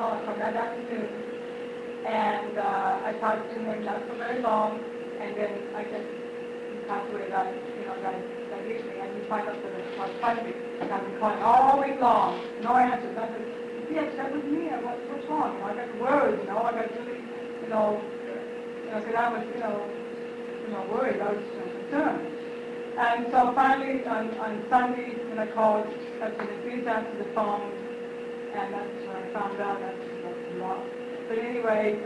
talk from that afternoon. And I talked to him not so very long, and then I just passed away that evening, and he found out that it was funny. And I've been calling all week long, no answers. I said, be upset with me. What's wrong? I got worried, I got really, because I was, worried. I was concerned. And so finally, on Sunday, when I called, I said, please answer the phone. And that's when I found out that was wrong. But anyway,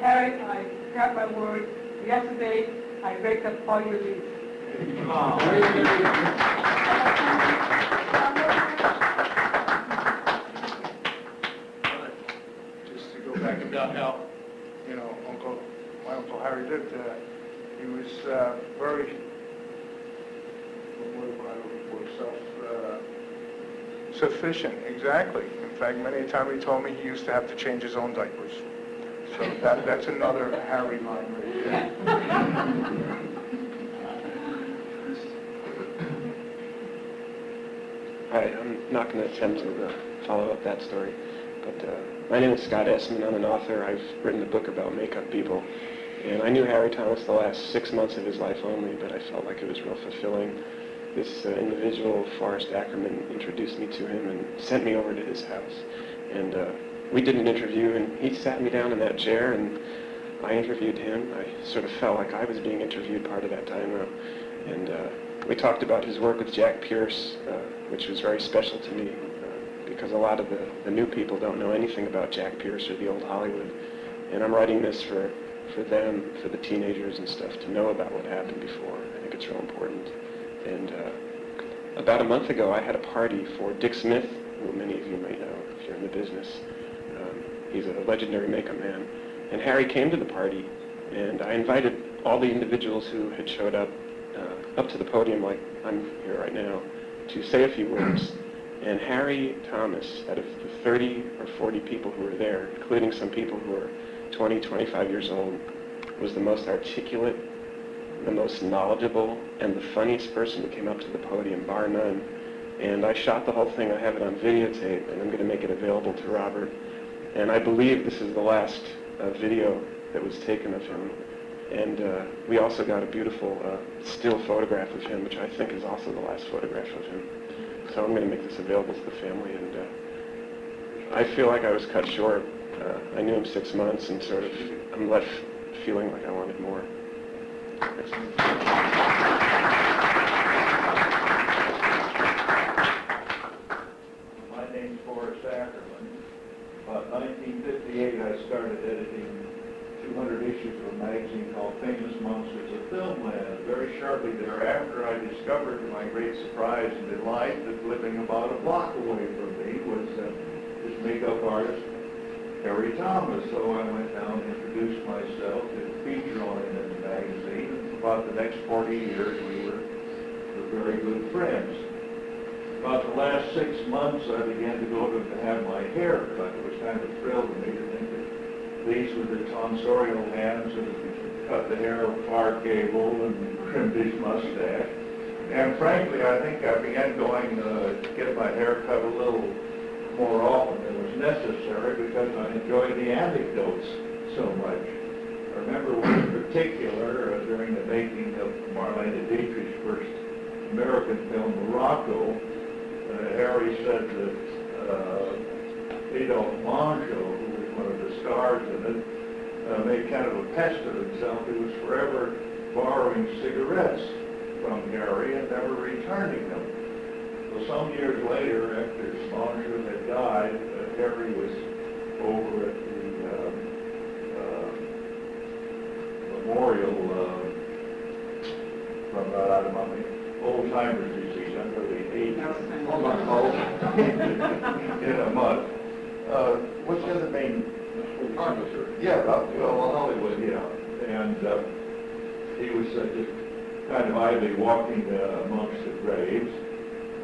Harry, I got my word. Yesterday, I break up all your leaves. Just to go back about how, my Uncle Harry lived, he was very, self-sufficient, exactly. In fact, many a time he told me he used to have to change his own diapers. So that's another Harry line right there. Hi, I'm not going to attempt to follow up that story, but my name is Scott Essman. I'm an author. I've written a book about makeup people, and I knew Harry Thomas the last 6 months of his life only, but I felt like it was real fulfilling. This individual, Forrest Ackerman, introduced me to him and sent me over to his house, and we did an interview, and he sat me down in that chair, and I interviewed him. I sort of felt like I was being interviewed part of that time, and we talked about his work with Jack Pierce, which was very special to me, because a lot of the new people don't know anything about Jack Pierce or the old Hollywood, and I'm writing this for them, for the teenagers and stuff, to know about what happened before. I think it's real important. And about a month ago, I had a party for Dick Smith, who many of you might know if you're in the business. He's a legendary makeup man. And Harry came to the party, and I invited all the individuals who had showed up to the podium, like I'm here right now, to say a few words. And Harry Thomas, out of the 30 or 40 people who were there, including some people who were 20, 25 years old, was the most articulate, the most knowledgeable, and the funniest person who came up to the podium, bar none. And I shot the whole thing. I have it on videotape, and I'm going to make it available to Robert. And I believe this is the last video that was taken of him. And we also got a beautiful still photograph of him, which I think is also the last photograph of him. So I'm going to make this available to the family. And I feel like I was cut short. I knew him 6 months, and sort of I'm left feeling like I wanted more. Thanks. My name's Forrest Ackerman. About 1958, I started editing 200 issues of a magazine called Famous Monsters of Filmland. Very shortly thereafter, I discovered, to my great surprise and delight, that living about a block away from me was this makeup artist, Harry Thomas. So I went down and introduced myself, did a feature on him in the magazine, and for about the next 40 years, we were very good friends. About the last 6 months, I began to go to have my hair cut. It was kind of a thrill to me to think that these were the tonsorial hands that cut the hair far cable and trimmed his mustache. And frankly, I think I began going to get my hair cut a little more often than was necessary because I enjoyed the anecdotes so much. I remember one in particular during the making of Marlene Dietrich's first American film, Morocco. Harry said that Adolphe Mongeau, who was one of the stars in it, made kind of a pest of himself. He was forever borrowing cigarettes from Harry and never returning them. So some years later, after Mongeau had died, Harry was over at the memorial from out of my old-timers disease under the age in a month. What's the other main? Yeah, well, Hollywood, yeah. And he was just kind of idly walking amongst the graves,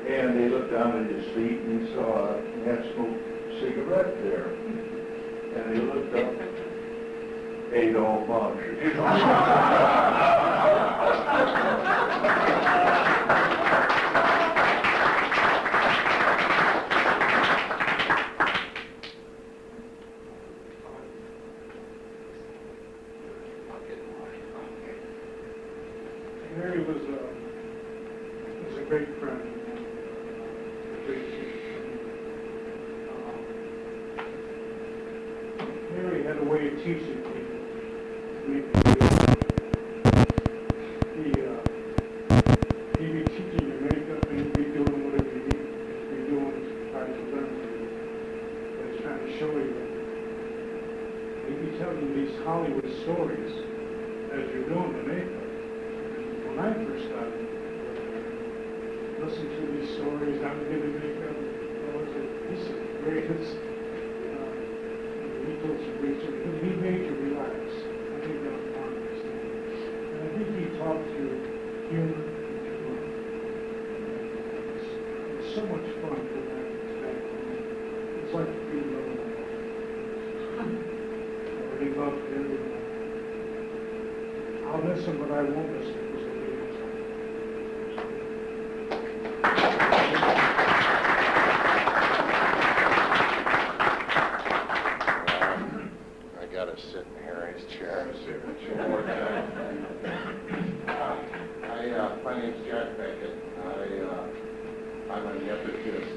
and he looked down at his feet and he saw a hand-smoked cigarette there. And he looked up, Adolphe Mongeau. the way it teaches people. He'd be teaching you makeup and he'd be doing whatever you need to be doing to try to learn from you. But he's trying to show you that. He'd be telling you these Hollywood stories as you're doing the makeup. When I first started, listen to these stories, I'm giving makeup. I was like, this is great. He told some great stories, but he made you relax. I think that was part of his thing. And I think he taught you humor and fun. It's so much fun to have back home. It's like being loved. I really loved everyone. I'll miss him, but I won't miss him because I'll be inside. I gotta sit in Harry's chair. My name's Jack Beckett. I'm a nepotist.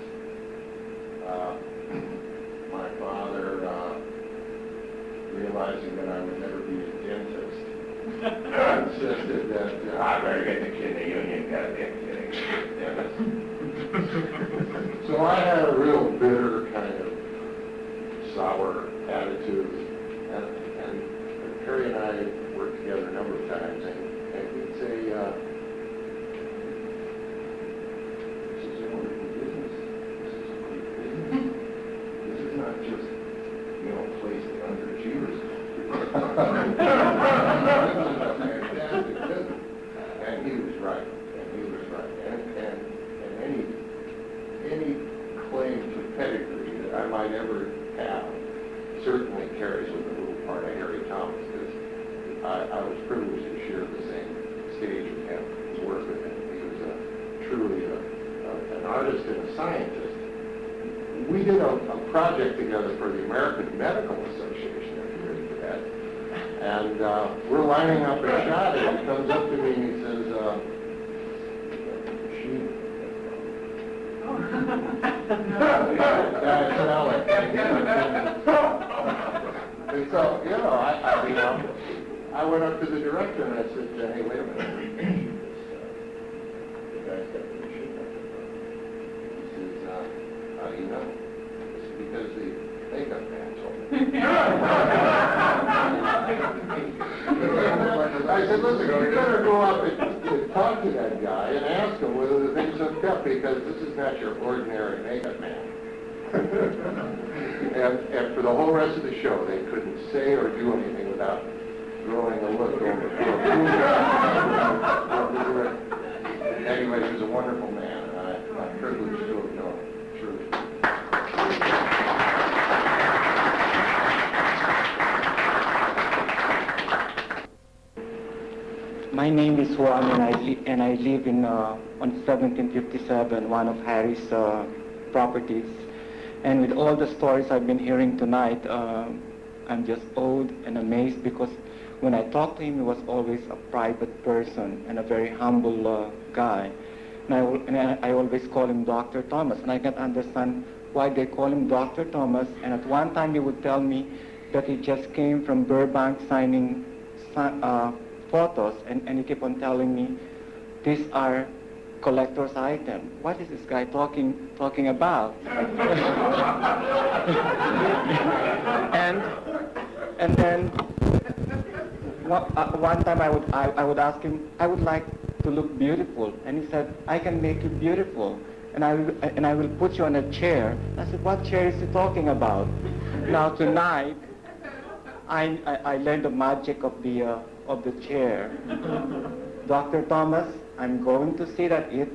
My father, realizing that I would never be a dentist, insisted that I better get the kid in the union, goddamn kidding. So I had a real bitter kind of sour attitude, and Harry and I worked together a number of times, and he'd say, this is a wonderful business. This is a great business. This is not just, a place that underachievers. This is a fantastic business. And he was right. And any claim to pedigree that I might ever have certainly carries with a little part of Harry Thomas, because I was privileged to share the same stage with him, to work with him. He was truly an artist and a scientist. We did a project together for the American Medical Association, if you're ready for that. And we're lining up a shot, and he comes up to me and he says, machine. And so, I went up to the director and I said, hey, wait a minute. The guy's got the machine up there. He says, how do you know? I said, because the makeup man told me. I said, listen, you better go up and talk to that guy and ask him whether the thing's hooked up, because this is not your ordinary makeup man. and for the whole rest of the show, they couldn't say or do anything without throwing a look over. Anyway, he was a wonderful man, and I'm privileged to have known him, truly. My name is Juan, and I live in on 1757, one of Harry's properties. And with all the stories I've been hearing tonight, I'm just awed and amazed, because when I talked to him, he was always a private person and a very humble guy. And I always call him Dr. Thomas, and I can't understand why they call him Dr. Thomas. And at one time he would tell me that he just came from Burbank signing photos, and he kept on telling me, these are collector's items. What is this guy talking about? and then one time I would ask him, I would like to look beautiful, and he said, I can make you beautiful, and I will put you on a chair. I said, what chair is he talking about? Now tonight, I learned the magic of the chair. Dr. Thomas, I'm going to sit at it,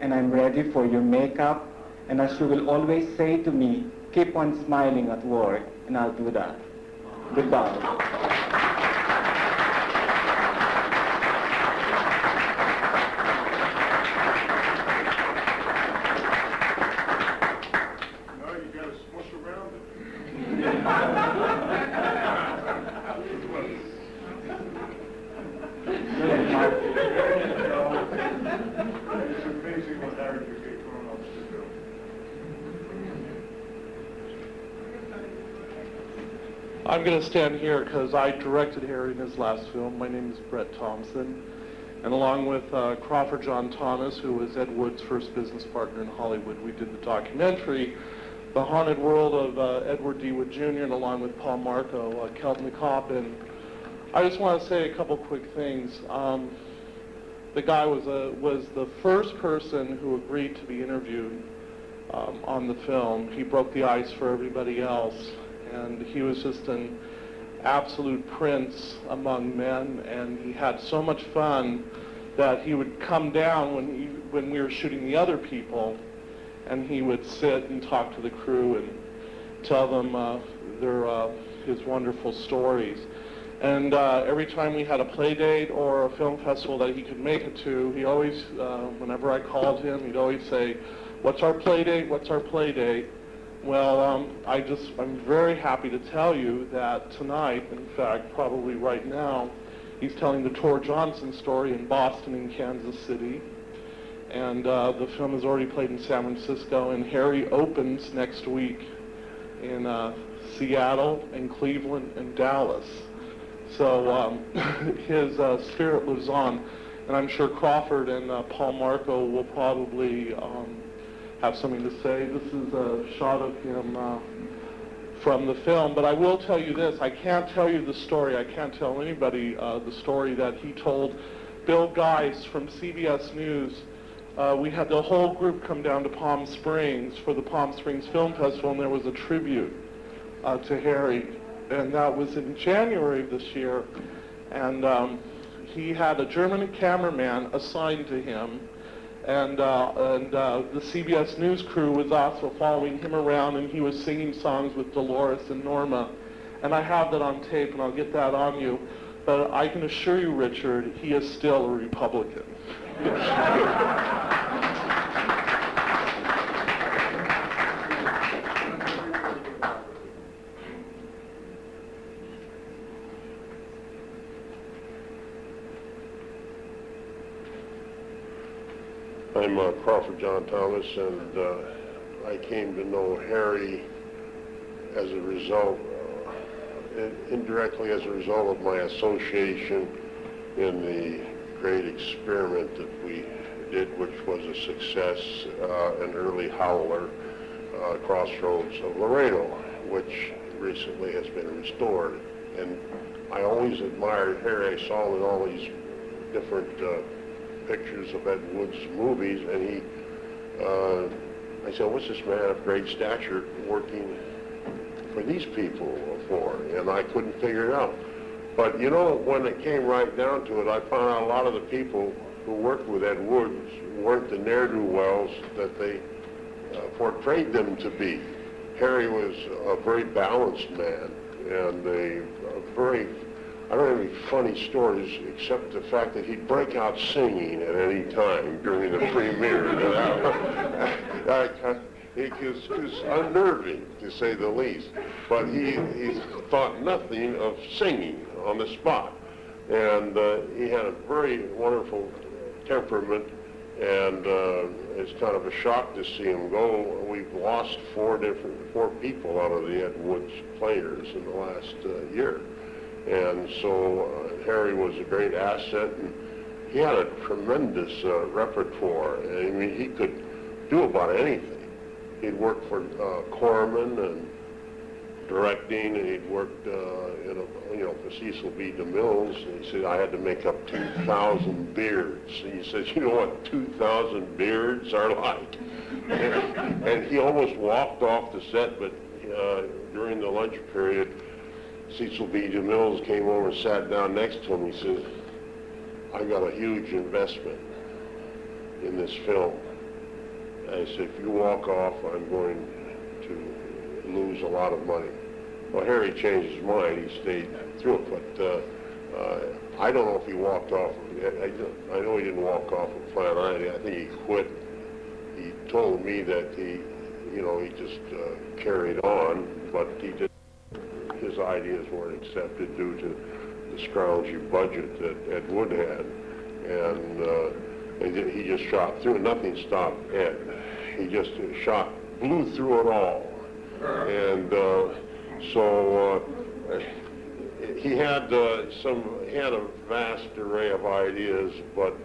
and I'm ready for your makeup, and as you will always say to me, keep on smiling at work, and I'll do that. Goodbye. I'm going to stand here because I directed Harry in his last film. My name is Brett Thompson. And along with Crawford John Thomas, who was Ed Wood's first business partner in Hollywood, we did the documentary, The Haunted World of Edward D. Wood Jr., and along with Paul Marco, Kelton the Cop. And I just want to say a couple quick things. The guy was the first person who agreed to be interviewed on the film. He broke the ice for everybody else. And he was just an absolute prince among men, and he had so much fun that he would come down when we were shooting the other people, and he would sit and talk to the crew and tell them his wonderful stories. And every time we had a play date or a film festival that he could make it to, he always, whenever I called him, he'd always say, "What's our play date? What's our play date?" Well, I'm very happy to tell you that tonight, in fact, probably right now, he's telling the Tor Johnson story in Boston and Kansas City. And the film is already played in San Francisco, and Harry opens next week in Seattle and Cleveland and Dallas. So his spirit lives on. And I'm sure Crawford and Paul Marco will probably have something to say. This is a shot of him from the film, but I will tell you this. I can't tell you the story. I can't tell anybody the story that he told Bill Geis from CBS News. We had the whole group come down to Palm Springs for the Palm Springs Film Festival, and there was a tribute to Harry, and that was in January of this year. And he had a German cameraman assigned to him, and the CBS News crew was also following him around, and he was singing songs with Dolores and Norma. And I have that on tape, and I'll get that on you. But I can assure you, Richard, he is still a Republican. I'm Crawford John Thomas, and I came to know Harry as a result, indirectly as a result of my association in the great experiment that we did, which was a success, an early howler, Crossroads of Laredo, which recently has been restored. And I always admired Harry. I saw in all these different pictures of Ed Wood's movies, and I said, what's this man of great stature working for these people for? And I couldn't figure it out. But you know, when it came right down to it, I found out a lot of the people who worked with Ed Wood weren't the ne'er-do-wells that they portrayed them to be. Harry was a very balanced man, and a very, I don't have any funny stories except the fact that he'd break out singing at any time during the premiere. It was unnerving, to say the least. But he thought nothing of singing on the spot. And he had a very wonderful temperament, and it's kind of a shock to see him go. We've lost four people out of the Ed Wood's players in the last year. And so Harry was a great asset, and he had a tremendous repertoire. I mean, he could do about anything. He'd worked for Corman and directing, and he'd worked for Cecil B. DeMille's. And he said, I had to make up 2,000 beards. And he said, you know what 2,000 beards are like? And he almost walked off the set, but during the lunch period, Cecil B. DeMille came over and sat down next to him. He said, I got a huge investment in this film. And I said, if you walk off, I'm going to lose a lot of money. Well, Harry changed his mind. He stayed through it, but I don't know if he walked off. I know he didn't walk off with Plan I think he quit. He told me that he just carried on, but he did. His ideas weren't accepted due to the scroungy budget that Ed Wood had, and he just shot through. Nothing stopped Ed. He just blew through it all, and So he had a vast array of ideas, but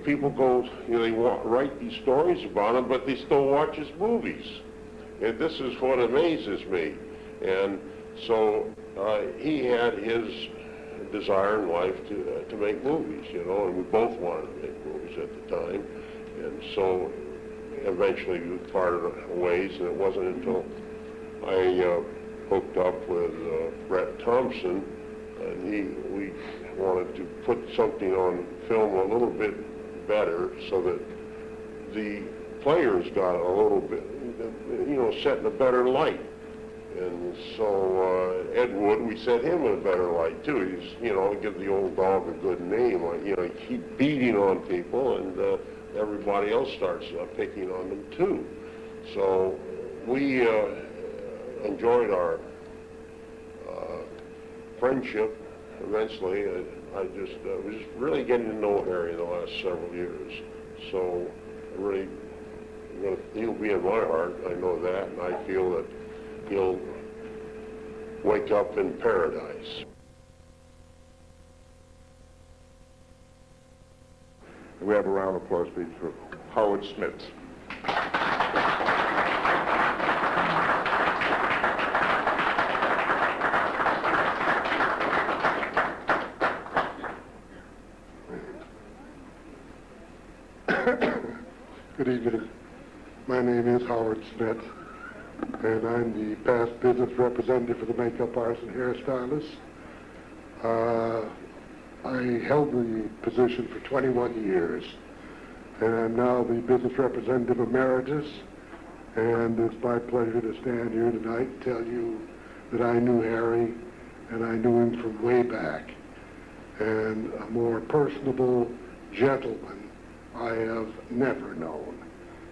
people go, they write these stories about him, but they still watch his movies. And this is what amazes me. And so he had his desire in life to make movies, and we both wanted to make movies at the time. And so eventually we parted ways, and it wasn't until I hooked up with Brett Thompson, and we wanted to put something on film a little bit better so that the players got a little bit, set in a better light. And so Ed Wood, we set him in a better light too. He's, give the old dog a good name. Keep beating on people, and everybody else starts picking on them too. So we enjoyed our friendship immensely. I was just really getting to know Harry in the last several years. So really, he'll be in my heart. I know that, and I feel that he'll wake up in paradise. We have a round of applause, please, for Howard Smith. Good evening. My name is Howard Smith, and I'm the past business representative for the makeup artists and hairstylists. I held the position for 21 years, and I'm now the business representative emeritus, and it's my pleasure to stand here tonight and tell you that I knew Harry, and I knew him from way back, and a more personable gentleman I have never known,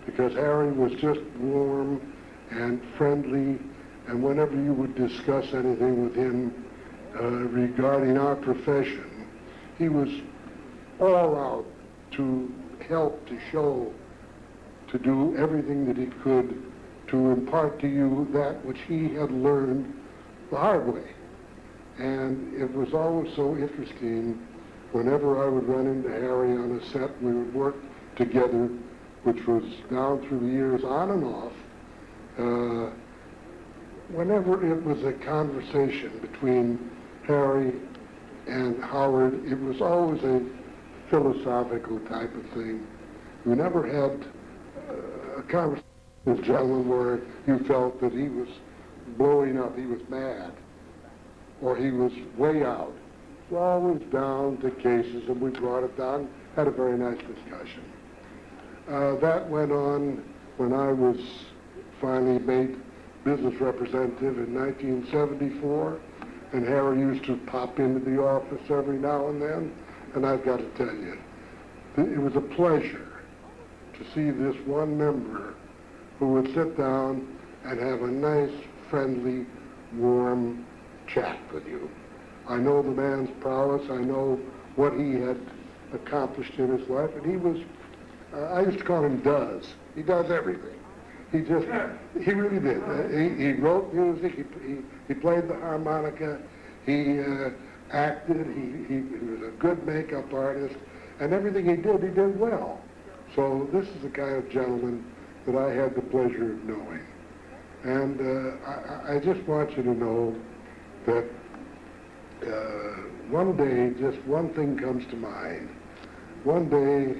because Harry was just warm and friendly, and whenever you would discuss anything with him regarding our profession, he was all out to help, to show, to do everything that he could to impart to you that which he had learned the hard way. And it was always so interesting. Whenever I would run into Harry on a set, we would work together, which was down through the years on and off. Whenever it was a conversation between Harry and Howard, it was always a philosophical type of thing. We never had a conversation with a gentleman where you felt that he was blowing up, he was mad, or he was way out. It was always down to cases, and we brought it down, had a very nice discussion. That went on when I was finally made business representative in 1974, and Harry used to pop into the office every now and then, and I've got to tell you, it was a pleasure to see this one member who would sit down and have a nice, friendly, warm chat with you. I know the man's prowess, I know what he had accomplished in his life, and he was, I used to call him Does. He does everything. He really did. He wrote music, he played the harmonica, he acted, he was a good makeup artist, and everything he did well. So this is the kind of gentleman that I had the pleasure of knowing. And I just want you to know that one day, just one thing comes to mind. One day,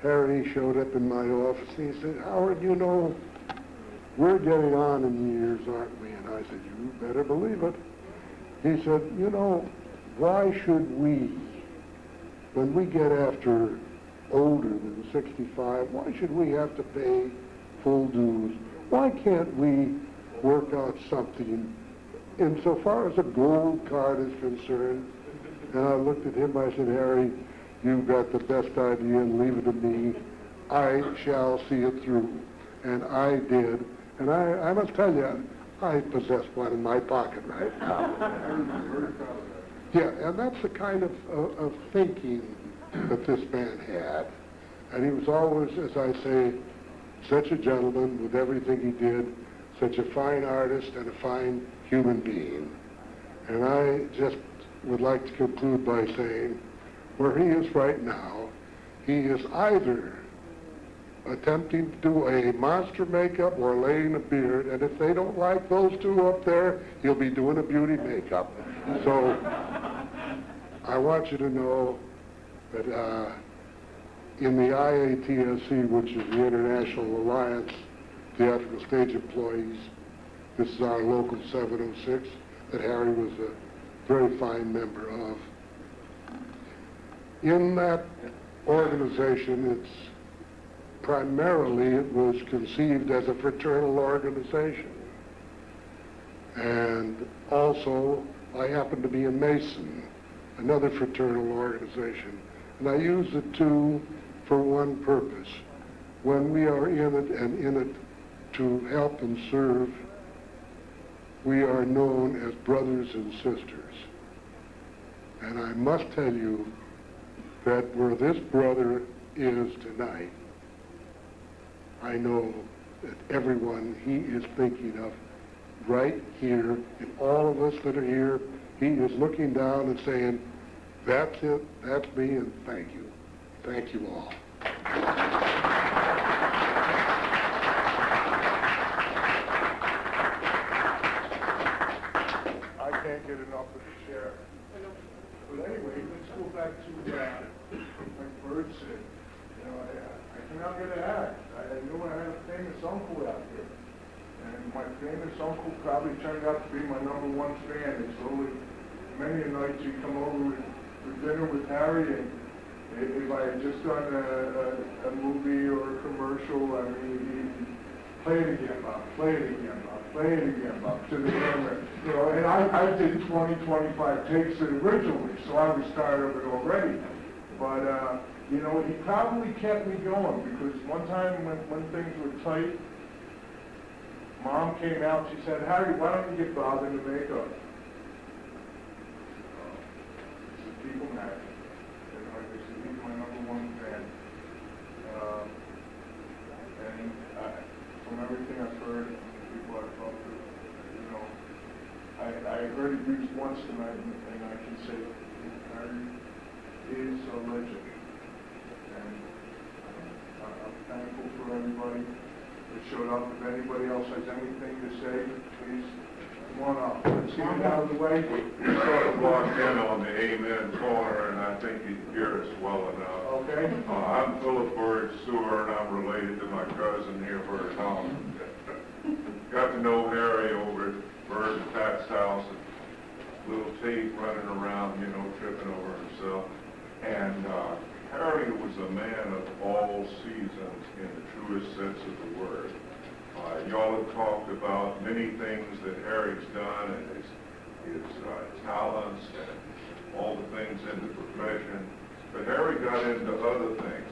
Harry showed up in my office and he said, "Howard, you know, we're getting on in years, aren't we?" And I said, "You better believe it." He said, "You know, why should we, when we get after older than 65, why should we have to pay full dues? Why can't we work out something insofar as a gold card is concerned?" And I looked at him, I said, "Harry, you've got the best idea, and leave it to me. I shall see it through." And I did. And I must tell you, I possess one in my pocket right now. Yeah, and that's the kind of thinking that this man had. And he was always, as I say, such a gentleman with everything he did, such a fine artist and a fine human being. And I just would like to conclude by saying, where he is right now, he is either attempting to do a monster makeup or laying a beard, and if they don't like those two up there, he'll be doing a beauty makeup. So I want you to know that in the IATSC, which is the International Alliance Theatrical Stage Employees, this is our local 706 that Harry was a very fine member of. In that organization, it was conceived as a fraternal organization. And also, I happen to be a Mason, another fraternal organization. And I use the two for one purpose. When we are in it and in it to help and serve, we are known as brothers and sisters. And I must tell you that where this brother is tonight, I know that everyone he is thinking of right here, and all of us that are here, he is looking down and saying, that's it, that's me, and thank you. Thank you all. I can't get enough of the chair. But anyway, let's go back to, like Bird said, you know, I cannot get an act. I knew I had a famous uncle out there. And my famous uncle probably turned out to be my #1 fan. And slowly, many a night he'd come over for dinner with Harry, and if I had just done a movie or a commercial, I mean, he'd play it again, Bob, play it again, Bob, play it again, Bob, to the camera. You know, and I did 20, 25 takes of it originally, so I was tired of it already. But, you know, he probably kept me going, because one time when things were tight, Mom came out, she said, Harry, why don't you get Bob into makeup? People matter. You know, he's my #1 fan. And from everything I've heard, from people I've talked to, you know, I heard it used once tonight, and I can say Harry is a legend. And I'm thankful for everybody that showed up. If anybody else has anything to say, please come on up. Let's get it out of the way. You sort of walked in on the amen corner, and I think you hear us well enough. Okay. I'm Philip Bird Sewer, and I'm related to my cousin here, Bird Thomas. Got to know Harry over at Bird and Pat's house, and little Tate running around, you know, tripping over himself. And Harry was a man of all seasons in the truest sense of the word. Y'all have talked about many things that Harry's done, and his talents and all the things in the profession. But Harry got into other things.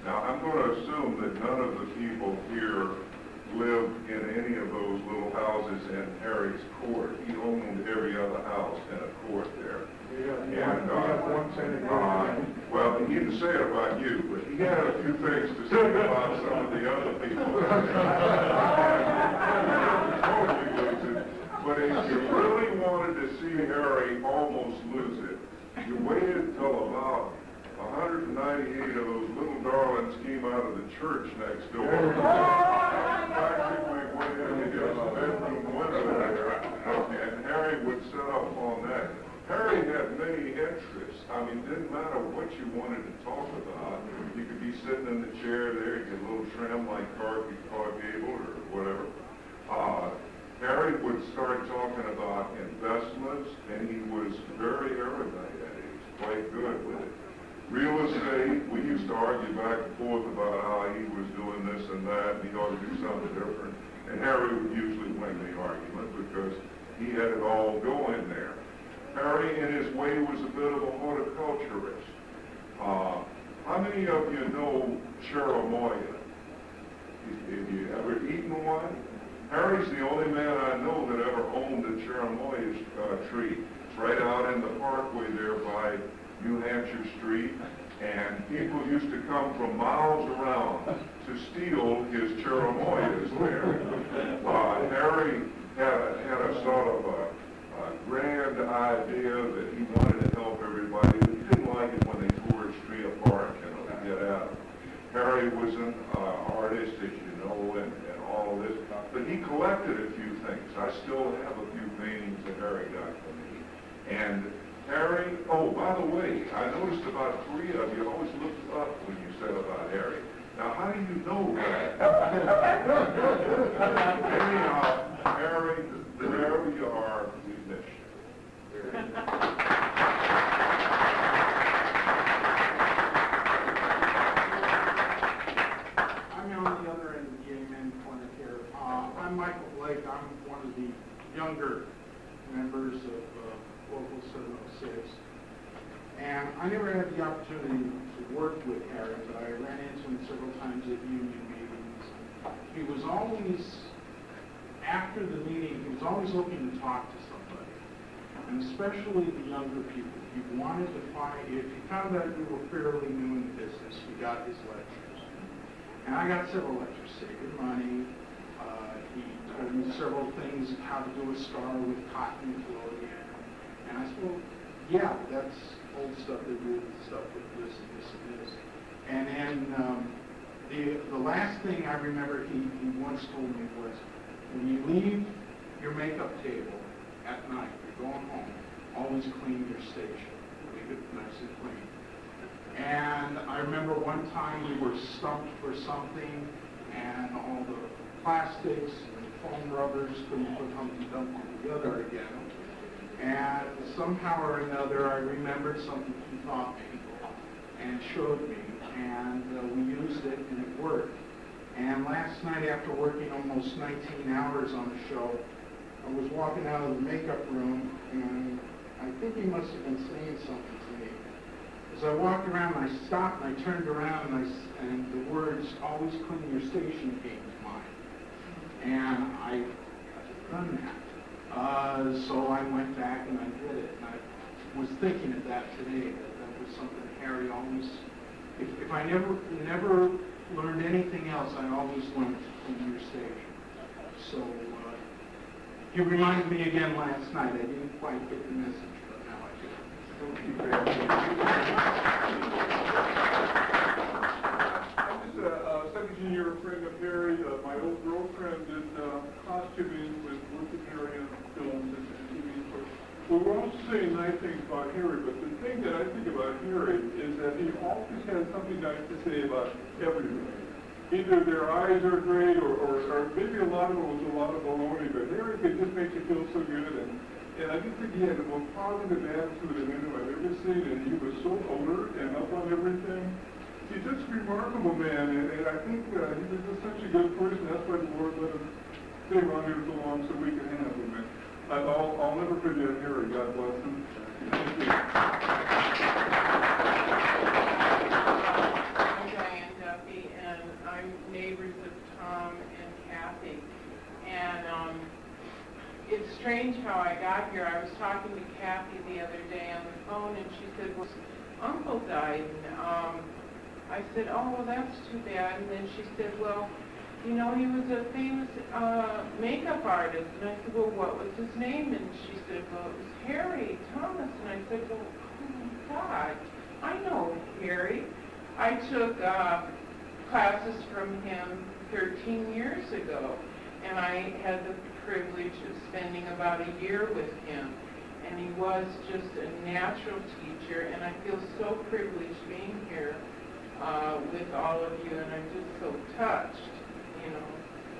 Now, I'm going to assume that none of the people here lived in any of those little houses in Harry's court. He owned every other house in a court there. And, well, he didn't say it about you, but he had a few things to say about some of the other people. But if you really wanted to see Harry almost lose it, you waited till about 198 of those little darlings came out of the church next door. Practically went into his bedroom window there, and Harry would set up on that. Harry had many interests. I mean, it didn't matter what you wanted to talk about. You could be sitting in the chair there, you get a little trim like Clark Gable or whatever. Harry would start talking about investments, and he was very erudite at it. He was quite good with it. Real estate, we used to argue back and forth about how he was doing this and that, and he ought to do something different. And Harry would usually win the argument because he had it all going there. Harry, in his way, was a bit of a horticulturist. How many of you know cherimoya? Have you ever eaten one? Harry's the only man I know that ever owned a cherimoya tree. It's right out in the parkway there by New Hampshire Street, and people used to come from miles around to steal his cherimoyas there. Harry had a sort of a grand idea that he wanted to help everybody, but he didn't like it when they tore his tree apart, you know, to get out. Harry was an artist, as you know, and all this, but he collected a few things. I still have a few paintings that Harry got for me. And Harry, oh, by the way, I noticed about 3 of you always looked up when you said about Harry. Now, how do you know that? Anyhow, Harry, there you are, we miss you. I'm on the other end of the amen corner here. I'm Michael Blake. I'm one of the younger members of Local 706. And I never had the opportunity to work with Harry, but I ran into him several times at union meetings. He was always, after the meeting, he was always looking to talk to somebody, and especially the younger people. He wanted to find, if he found out you were fairly new in the business, he got his lectures. And I got several lectures, Save Your Money. He told me several things, how to do a star with cotton and collodion. And I said, well, yeah, that's old stuff they do, stuff with this and this and this. And then the last thing I remember he once told me was, when you leave your makeup table at night, you're going home, always clean your station. Leave it nice and clean. And I remember one time we were stumped for something, and all the plastics and foam rubbers couldn't put Humpty Dumpty together again. And somehow or another, I remembered something he taught me and showed me, and we used it, and it worked. And last night, after working almost 19 hours on the show, I was walking out of the makeup room, and I think he must have been saying something to me. As I walked around, I stopped, and I turned around, and the words, always clean your station, came to mind. And I've done that. So I went back and I did it. And I was thinking of that today, that was something Harry always, if I never learned anything else, I always learned from your station. So he reminded me again last night. I didn't quite get the message, but now I do. Thank you very much. I'm just a 17-year friend of Harry. My old girlfriend did costuming with Harry on films and TV. Well, we're also saying nice things about Harry, but the thing that I think about Harry is that he always has something nice to say about everyone. Either their eyes are great, or maybe a lot of it was a lot of baloney, but Harry could just make you feel so good. And I just think he had the most positive attitude in anyone I've ever seen, and he was so alert and up on everything. He's just a remarkable man, and I think he was just such a good person. That's why the Lord let him stay around here so long so we can have him. And I'll never forget Harry. God bless him. Thank you. I'm Diane Duffy, and I'm neighbors of Tom and Kathy. And it's strange how I got here. I was talking to Kathy the other day on the phone, and she said, well, Uncle died. And I said, oh, well, that's too bad. And then she said, well, you know, he was a famous makeup artist. And I said, well, what was his name? And she said, well, it was Harry Thomas. And I said, well, oh my God, I know Harry. I took classes from him 13 years ago. And I had the privilege of spending about a year with him. And he was just a natural teacher. And I feel so privileged being here with all of you. And I'm just so touched. You know,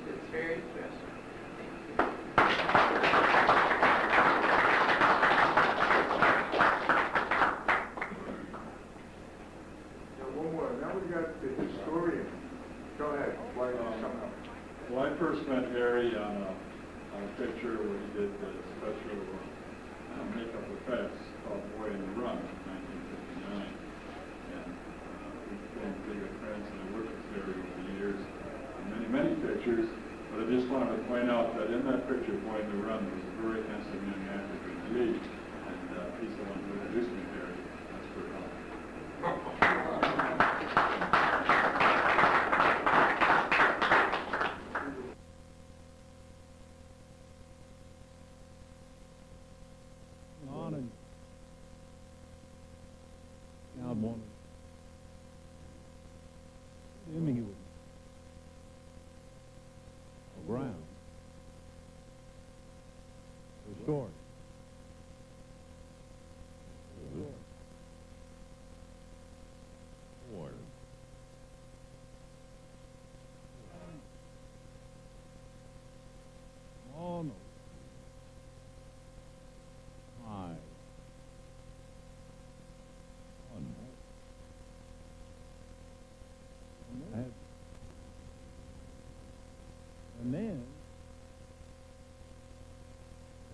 it's very special. Thank you. One more. Now we got the historian. Go ahead. Why don't you come up? Well, I first met Harry on a picture where he did the special makeup effects called Boy in the Run in 1959. And we've been pretty good friends, and I worked with Harry over the years. Many pictures, but I just wanted to point out that in that picture, Boy in the Run, there was a very handsome young actor named Lee, and he's the one who introduced me to Harry. That's for help. story. Four. Oh no. Five. One. And then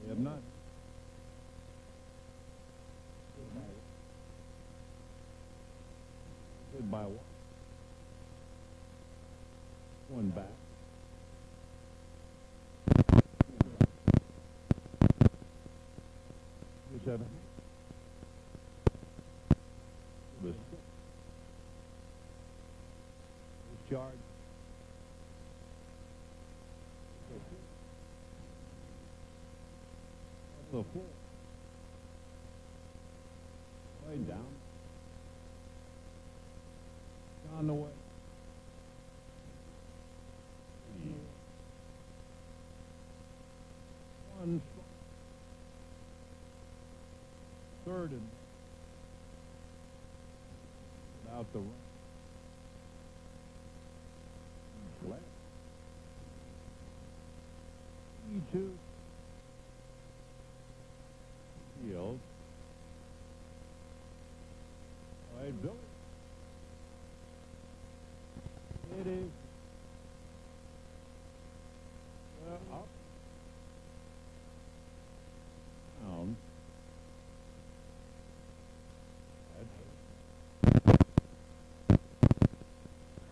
we have not. By one back. Seven. Discharge. The four. Way down. On the way. One. Third and without the run. Left. E2. Field. All right, Billy. It is up, down.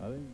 I think